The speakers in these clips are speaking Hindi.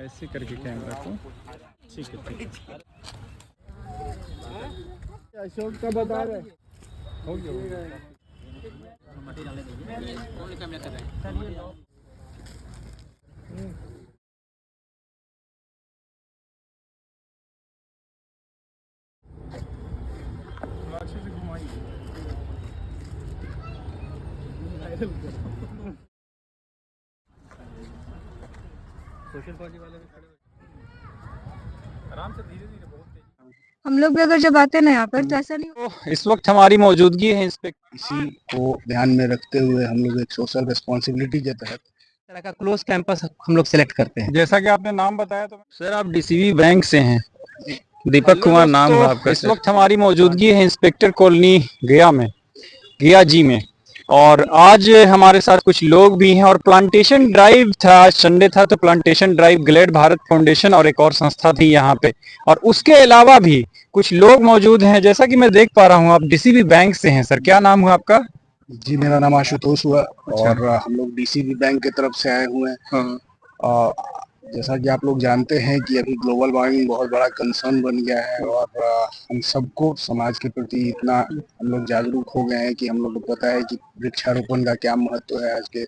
ऐसे करके कैमरा को। ठीक है ठीक है। अशोक का बता रहे हो गया। अच्छे से घुमाइए। सोशल पार्टी वाले भी खड़े हो, आराम से धीरे धीरे, बहुत तेज। हम लोग भी अगर जब आते हैं ना यहाँ पर तो ऐसा नहीं तो इस वक्त हमारी मौजूदगी है इंस्पेक्टर, इसी को ध्यान में रखते हुए हम लोग एक सोशल रिस्पॉन्सिबिलिटी के तहत तरह का क्लोज कैंपस हम लोग सेलेक्ट करते हैं। जैसा कि आपने नाम बताया, तो सर आप डीसीबी बैंक से हैं, दीपक कुमार नाम है आपका। इस वक्त हमारी मौजूदगी है इंस्पेक्टर कॉलोनी गया में, गया जी में, और आज हमारे साथ कुछ लोग भी हैं। और प्लांटेशन ड्राइव था, आज संडे था, तो plantation drive glad Bharat foundation और एक और संस्था थी यहाँ पे, और उसके अलावा भी कुछ लोग मौजूद हैं। जैसा कि मैं देख पा रहा हूँ, आप डीसीबी बैंक से हैं। सर क्या नाम हुआ आपका? जी, मेरा नाम आशुतोष हुआ। और हम लोग डीसीबी बैंक की तरफ से आए हुए हैं। जैसा कि आप लोग जानते हैं कि अभी ग्लोबल वार्मिंग बहुत बड़ा कंसर्न बन गया है, और हम सबको समाज के प्रति इतना हम लोग जागरूक हो गए हैं कि हम लोग को पता है कि वृक्षारोपण का क्या महत्व है। आज के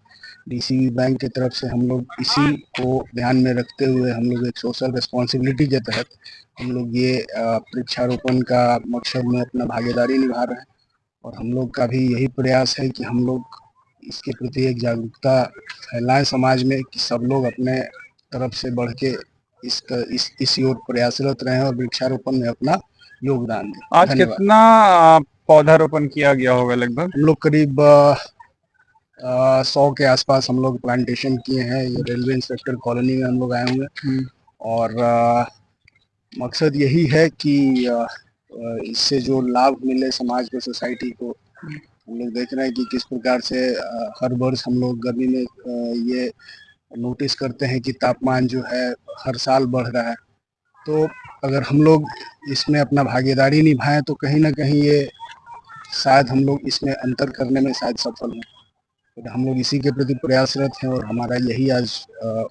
डीसीबी बैंक की तरफ से हम लोग इसी को ध्यान में रखते हुए हम लोग एक सोशल रिस्पॉन्सिबिलिटी के तहत हम लोग ये वृक्षारोपण का मकसद में अपना भागीदारी निभा रहे हैं। और हम लोग का भी यही प्रयास है कि हम लोग इसके प्रति एक जागरूकता फैलाएं समाज में, कि सब लोग अपने तरफ से बढ़ के इस ओर प्रयासरत रहे और वृक्षारोपण में अपना योगदान दें। आज कितना पौधारोपण किया गया होगा लगभग? हम लोग करीब 100 के आसपास हम लोग प्लांटेशन किए हैं। ये रेलवे इंस्पेक्टर कॉलोनी में हम लोग आए हुए हैं, और मकसद यही है कि इससे जो लाभ मिले समाज को, सोसाइटी को। हम लोग देख रहे हैं कि किस प्रकार से हर वर्ष हम लोग गर्मी में ये नोटिस करते हैं कि तापमान जो है हर साल बढ़ रहा है। तो अगर हम लोग इसमें अपना भागीदारी निभाएं तो कहीं ना कहीं ये शायद हम लोग इसमें अंतर करने में शायद सफल हों। तो हम लोग इसी के प्रति प्रयासरत हैं, और हमारा यही आज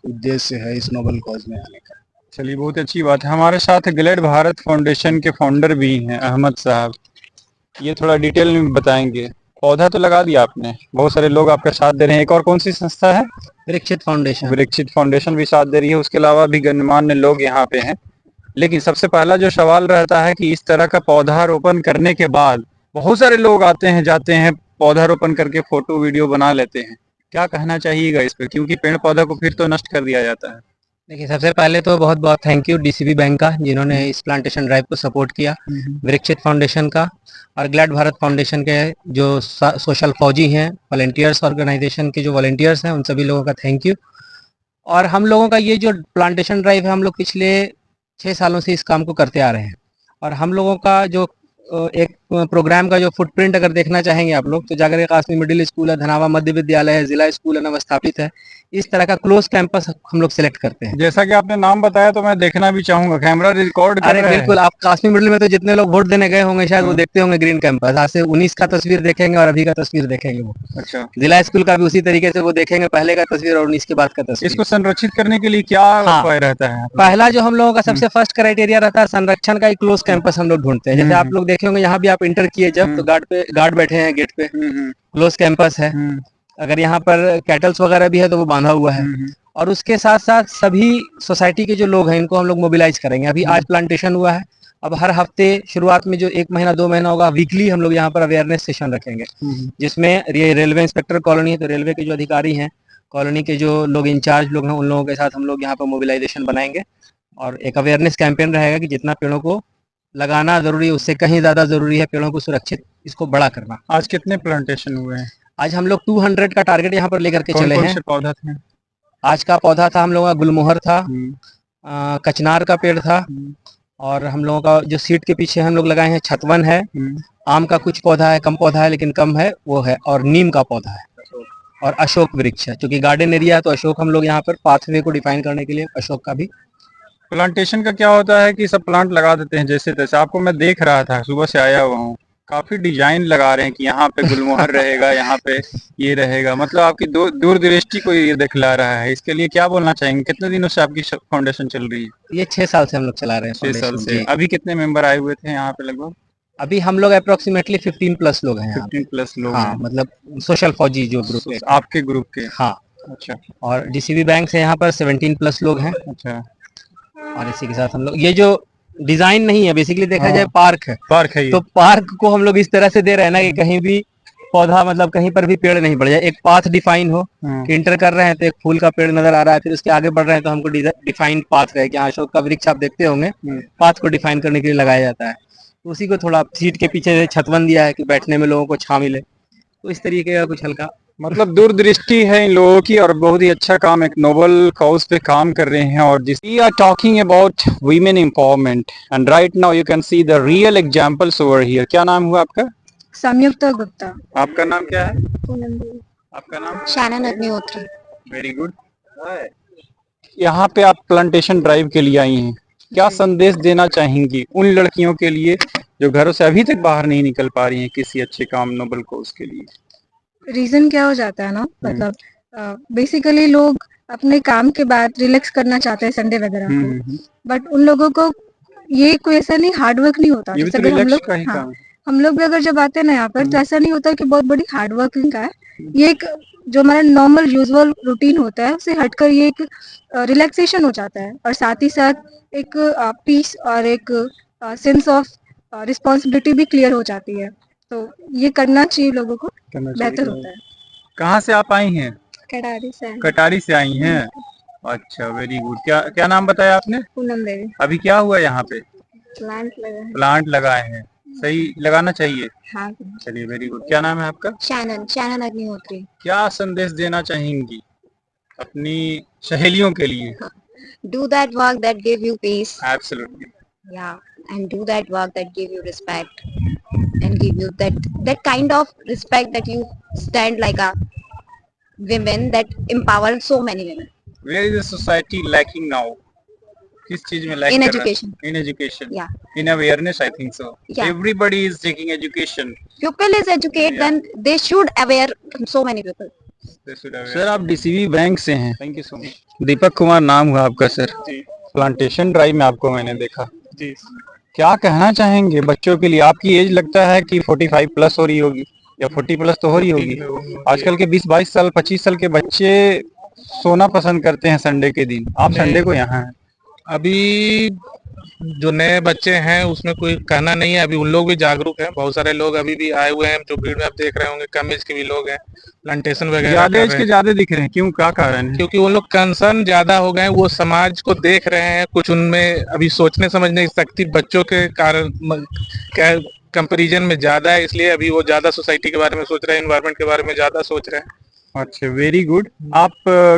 उद्देश्य है इस नोबल कॉज में आने का। चलिए, बहुत अच्छी बात है। हमारे साथ ग्लेड भारत फाउंडेशन के फाउंडर भी हैं, अहमद साहब। ये थोड़ा डिटेल में बताएंगे। पौधा तो लगा दिया आपने, बहुत सारे लोग आपका साथ दे रहे हैं। एक और कौन सी संस्था है? वृक्षित फाउंडेशन। वृक्षित फाउंडेशन भी साथ दे रही है। उसके अलावा भी गणमान्य लोग यहाँ पे हैं। लेकिन सबसे पहला जो सवाल रहता है कि इस तरह का पौधारोपण करने के बाद बहुत सारे लोग आते हैं, जाते हैं, पौधारोपण करके फोटो वीडियो बना लेते हैं। क्या कहना चाहिएगा इस पर, क्योंकि पेड़ पौधा को फिर तो नष्ट कर दिया जाता है। देखिए, सबसे पहले तो बहुत बहुत थैंक यू डीसीबी बैंक का, जिन्होंने इस प्लांटेशन ड्राइव को सपोर्ट किया, वृक्षित फाउंडेशन का, और ग्लैड भारत फाउंडेशन के जो सोशल फौजी हैं, वॉलंटियर्स ऑर्गेनाइजेशन के जो वॉलंटियर्स हैं, उन सभी लोगों का थैंक यू। और हम लोगों का ये जो प्लांटेशन ड्राइव है, हम लोग पिछले 6 सालों से इस काम को करते आ रहे हैं। और हम लोगों का जो एक प्रोग्राम का जो फुटप्रिंट अगर देखना चाहेंगे आप लोग, तो जाकर कासमी मिडिल स्कूल है, धनावा मध्य विद्यालय है, जिला स्कूल है, नवस्थापित है। इस तरह का क्लोज कैंपस हम लोग सेलेक्ट करते हैं। जैसा कि आपने नाम बताया, तो मैं देखना भी चाहूंगा। कैमरा रिकॉर्ड कर रहा है। बिल्कुल, आप कासमी मिडिल में तो जितने लोग वोट देने गए होंगे शायद वो देखते होंगे ग्रीन कैंपस। आज से 19 का तस्वीर देखेंगे और अभी का तस्वीर देखेंगे वो। अच्छा। जिला स्कूल का भी उसी तरीके से वो देखेंगे, पहले का तस्वीर और 19 के बाद का तस्वीर। इसको संरक्षित करने के लिए क्या उपाय रहता है? पहला जो हम लोगों का सबसे फर्स्ट क्राइटेरिया रहता है, संरक्षण का एक क्लोज कैंपस हम लोग ढूंढते हैं। जैसे आप लोग देखे होंगे, यहाँ भी आप इंटर किए जब, तो गार्ड बैठे हैं गेट पे, क्लोज कैंपस है। अगर यहाँ पर कैटल्स वगैरह भी है तो वो बांधा हुआ है। और उसके साथ साथ सभी सोसाइटी के जो लोग हैं, इनको हम लोग मोबिलाइज करेंगे। अभी आज प्लांटेशन हुआ है, अब हर हफ्ते शुरुआत में जो 1 महीना 2 महीना होगा, वीकली हम लोग यहाँ पर अवेयरनेस सेशन रखेंगे, जिसमें ये रेलवे इंस्पेक्टर कॉलोनी है, तो रेलवे के जो अधिकारी हैं, कॉलोनी के जो लोग इंचार्ज लोग हैं, उन लोगों के साथ हम लोग यहाँ पर मोबिलाइजेशन बनाएंगे। और एक अवेयरनेस कैंपेन रहेगा कि जितना पेड़ों को लगाना जरूरी है, उससे कहीं ज्यादा जरूरी है पेड़ों को सुरक्षित, इसको बड़ा करना। आज कितने प्लांटेशन हुए हैं? आज हम लोग 200 का टारगेट यहाँ पर लेकर के चले हैं। पौधा थे? आज का पौधा था हम लोगों का गुलमोहर था, कचनार का पेड़ था, और हम लोगों का जो सीट के पीछे हम लोग लगाए हैं छतवन है, आम का कुछ पौधा है, कम पौधा है लेकिन कम है वो है, और नीम का पौधा है, और अशोक वृक्ष है। क्योंकि गार्डन एरिया है तो अशोक हम लोग यहाँ पर पाथवे को डिफाइन करने के लिए अशोक का भी। प्लांटेशन का क्या होता है कि सब प्लांट लगा देते हैं जैसे तैसे? आपको मैं देख रहा था, सुबह से आया हुआ हूँ, काफी डिजाइन लगा रहे हैं कि यहाँ पे गुलमोहर रहेगा, यहाँ पे ये रहेगा, मतलब आपकी दूरदृष्टि को ये दिखला रहा है। इसके लिए क्या बोलना चाहेंगे? कितने दिनों से आपकी फाउंडेशन चल रही है? ये 6 साल से हम लोग चला रहे हैं 6 साल फाउंडेशन से। जी। अभी कितने मेंबर आए हुए थे यहाँ पे लगभग? अभी हम लोग अप्रोक्सीमेटली 15 प्लस लोग हैं यहाँ पे। 15 प्लस लोग हाँ, हैं। मतलब सोशल फौजी जो ग्रुप है। आपके ग्रुप के? हाँ, अच्छा और डीसीबी बैंक से यहाँ पर 17 प्लस लोग हैं। अच्छा। और इसी के साथ हम लोग, ये जो डिजाइन नहीं है, बेसिकली देखा जाए पार्क है, पार्क है ये। तो पार्क को हम लोग इस तरह से दे रहे हैं ना कि कहीं भी पौधा, मतलब कहीं पर भी पेड़ नहीं बढ़ जाए, एक पाथ डिफाइन हो कि इंटर कर रहे हैं तो एक फूल का पेड़ नजर आ रहा है, फिर उसके आगे बढ़ रहे हैं तो हमको डिफाइंड पाथ रहे कि हाँ, अशोक का वृक्ष आप देखते होंगे, पाथ को डिफाइन करने के लिए लगाया जाता है। तो उसी को थोड़ा सीट के पीछे छतवन दिया है कि बैठने में लोगों को छां मिले, तो इस तरीके का कुछ हल्का, मतलब दूरदृष्टि है इन लोगों की और बहुत ही अच्छा काम, एक नोबल कॉज पे काम कर रहे हैं। और जिस we are talking about women empowerment and right now you can see the real examples over here. क्या नाम हुआ आपका? संयुक्त गुप्ता। आपका नाम क्या है? आपका नाम? शैनन अग्निहोत्री। Very good. यहाँ पे आप प्लांटेशन ड्राइव के लिए आई हैं, क्या संदेश देना चाहेंगी उन लड़कियों के लिए जो घरों से अभी तक बाहर नहीं निकल पा रही हैं किसी अच्छे काम, नोबल कॉज के लिए? रीजन क्या हो जाता है ना, मतलब बेसिकली लोग अपने काम के बाद रिलैक्स करना चाहते हैं संडे वगैरह को, बट उन लोगों को ये कोई ऐसा नहीं हार्ड वर्क नहीं होता। ये भी तो जैसे अगर हम रिलैक्स लोग का ही काम है। हम लोग भी अगर जब आते हैं ना यहाँ पर, तो ऐसा नहीं होता कि बहुत बड़ी हार्ड वर्किंग का है। ये एक जो हमारा नॉर्मल यूजुअल रूटीन होता है उससे हटकर ये एक रिलैक्सेशन हो जाता है, और साथ ही साथ एक पीस और एक सेंस ऑफ रिस्पॉन्सिबिलिटी भी क्लियर हो जाती है। तो ये करना चाहिए लोगों को, बेहतर होता है। कहाँ से आप आई हैं? कटारी से कटारी से आई हैं। अच्छा, वेरी गुड। क्या क्या नाम बताया आपने? पूनम देवी। अभी क्या हुआ यहाँ पे? प्लांट लगा है। प्लांट लगाए हैं, सही लगाना चाहिए। हाँ, चलिए, वेरी गुड। क्या नाम है आपका? शैनन अग्निहोत्री। क्या संदेश देना चाहेंगी अपनी सहेलियों के लिए? Do that work that give you peace. Absolutely. Yeah, and do that work that give you respect and give you that kind of respect that you stand like a women that empower so many women. Where is the society lacking now? किस चीज में lack In कर रहा है? education. In education. Yeah. In awareness, I think so. Yeah. Everybody is taking education. People is educated, then they should aware so many people. Sir, आप डीसीबी बैंक से हैं। Thank you so much. Deepak Kumar नाम हुआ आपका सर। प्लांटेशन ड्राइव में आपको मैंने देखा जी। क्या कहना चाहेंगे बच्चों के लिए? आपकी एज लगता है कि 45 प्लस हो रही होगी या 40 प्लस तो हो रही होगी। आजकल के 20-22 साल 25 साल के बच्चे सोना पसंद करते हैं संडे के दिन, आप संडे को यहाँ हैं। अभी जो नए बच्चे हैं उसमें कोई कहना नहीं है, अभी उन लोग भी जागरूक हैं। बहुत सारे लोग अभी भी आए हुए हैं, जो भीड़ में आप देख रहे होंगे कम एज के भी लोग हैं, प्लांटेशन वगैरह ज्यादा एज के ज्यादा दिख रहे हैं, क्यों, क्या कारण है? क्योंकि वो लोग कंसर्न ज्यादा हो गए, वो समाज को देख रहे हैं, कुछ उनमें अभी सोचने समझने की शक्ति बच्चों के कारण कंपैरिजन में ज्यादा है, इसलिए अभी वो ज्यादा सोसाइटी के बारे में सोच रहे हैं, एनवायरनमेंट के बारे में ज्यादा सोच रहे हैं। अच्छा, वेरी गुड। आप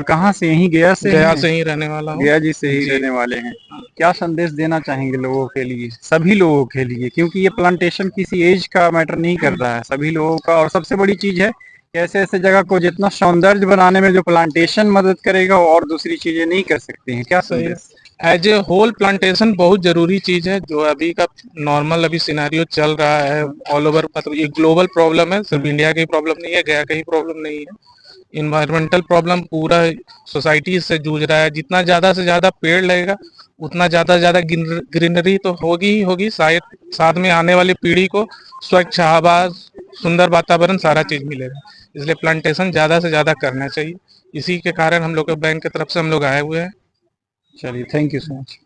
कहाँ से? यहीं गया से? गया से ही रहने वाला हूँ। गया जी से ही रहने वाले हैं। क्या संदेश देना चाहेंगे लोगों के लिए, सभी लोगों के लिए? क्योंकि ये प्लांटेशन किसी एज का मैटर नहीं कर रहा है, सभी लोगों का। और सबसे बड़ी चीज है कि ऐसे ऐसे जगह को जितना सौंदर्य बनाने में जो प्लांटेशन मदद करेगा और दूसरी चीजें नहीं कर सकती हैं। क्या संदेश? एज ए होल प्लांटेशन बहुत जरूरी चीज है, जो अभी का नॉर्मल अभी सिनेरियो चल रहा है ऑल ओवर, मतलब ये ग्लोबल प्रॉब्लम है, सिर्फ इंडिया की प्रॉब्लम नहीं है, गया का ही प्रॉब्लम नहीं है। इन्वायरमेंटल प्रॉब्लम पूरा सोसाइटी से जूझ रहा है। जितना ज्यादा से ज्यादा पेड़ लगेगा उतना ज्यादा ग्रीनरी तो होगी ही होगी, शायद साथ में आने वाली पीढ़ी को स्वच्छ हवा, सुंदर वातावरण, सारा चीज मिलेगा। इसलिए प्लांटेशन ज्यादा से ज्यादा करना चाहिए। इसी के कारण हम लोग के बैंक की तरफ से हम लोग आए हुए हैं। चलिए, थैंक यू सो मच।